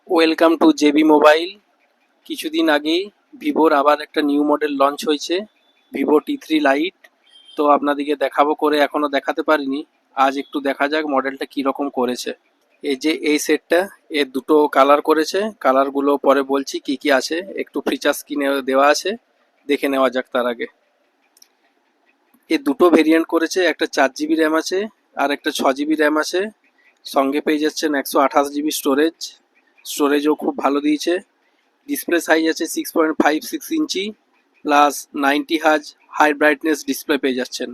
Welcome to JB mobile. কিছুদিন আগেই ভিভোর আবার একটা নিউ মডেল লঞ্চ হয়েছে, ভিভো T3 লাইট। তো আপনাদেরকে দেখাবো করে, এখনও দেখাতে পারিনি। আজ একটু দেখা যাক মডেলটা কীরকম করেছে। এই যে এই সেটটা, এর দুটো কালার করেছে। কালারগুলো পরে বলছি কি কি আছে, একটু ফিচার্স কিনে দেওয়া আছে, দেখে নেওয়া যাক তার আগে। এর দুটো ভেরিয়েন্ট করেছে, একটা 4 GB র্যাম আছে আর একটা 6 GB র্যাম আছে। সঙ্গে পেয়ে যাচ্ছেন 128 GB স্টোরেজও খুব ভালো দিয়েছে। ডিসপ্লে সাইজ আছে 6.56 inch plus 90 hertz high brightness display পেয়ে যাচ্ছেন।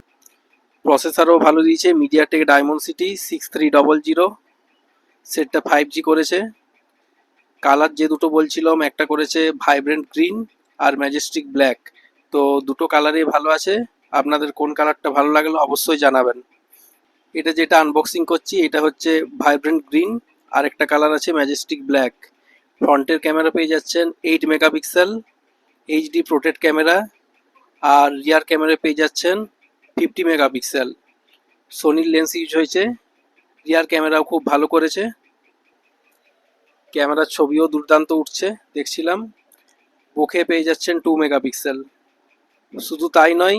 প্রসেসরও ভালো দিয়েছে, মিডিয়াটেক ডায়মন্ডসিটি 6300। সেটটা 5G করেছে। কালার যে দুটো বলছিলাম, একটা করেছে ভাইব্রেন্ট গ্রিন আর ম্যাজেস্টিক ব্ল্যাক। তো দুটো কালারই ভালো আছে। আপনাদের কোন কালারটা ভালো লাগলো অবশ্যই জানাবেন। এটা যেটা আনবক্সিং করছি এটা হচ্ছে ভাইব্রেন্ট গ্রিন, আর একটা কালার আছে ম্যাজেস্টিক ব্ল্যাক। ফ্রন্টের ক্যামেরা পেয়ে যাচ্ছেন 8 মেগাপিক্সেল এইচডি প্রোটেক্ট ক্যামেরা, আর রিয়ার ক্যামেরা পেয়ে যাচ্ছেন 50 মেগাপিক্সেল। সোনির লেন্স ইউজ হয়েছে। রিয়ার ক্যামেরাও খুব ভালো করেছে, ক্যামেরার ছবিও দুর্দান্ত উঠছে দেখছিলাম। বোকে পেয়ে যাচ্ছেন 2 মেগাপিক্সেল। শুধু তাই নয়,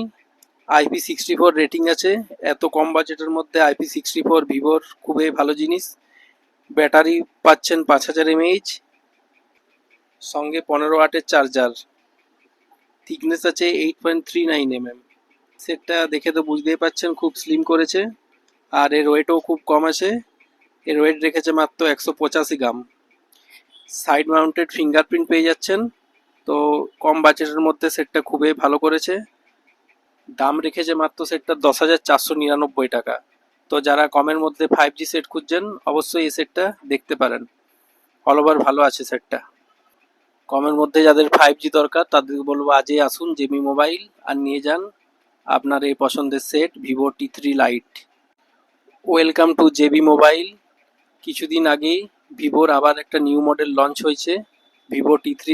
IP64 রেটিং আছে। এত কম বাজেটের মধ্যে IP64 ভিভোর খুবই ভালো জিনিস। ব্যাটারি পাচ্ছেন 5000 mAh, সঙ্গে 15 ওয়াটের চার্জার। থিকনেস আছে 8.39 mm। সেটটা দেখে তো বুঝতেই পাচ্ছেন খুব স্লিম করেছে, আর এর ওয়েটও খুব কম আছে। এর ওয়েট রেখেছে মাত্র 185 গ্রাম। সাইড মাউন্টেড ফিঙ্গারপ্রিন্ট পেয়ে যাচ্ছেন। তো কম বাজেটের মধ্যে সেটটা খুবই ভালো করেছে। দাম রেখেছে মাত্র সেটটা 10,499 টাকা। তো যারা কমের মধ্যে 5G সেট খুঁজছেন অবশ্যই এই সেটটা দেখতে পারেন। অল ওভার ভালো আছে সেটটা। কমের মধ্যে যাদের 5G দরকার তাদের বলবো আজই আসুন জেবি মোবাইল আর নিয়ে যান আপনার এই পছন্দের set Vivo T3 light. Welcome to JB mobile. কিছুদিন আগেই ভিভোর আবার একটা নিউ মডেল লঞ্চ হয়েছে, ভিভো T3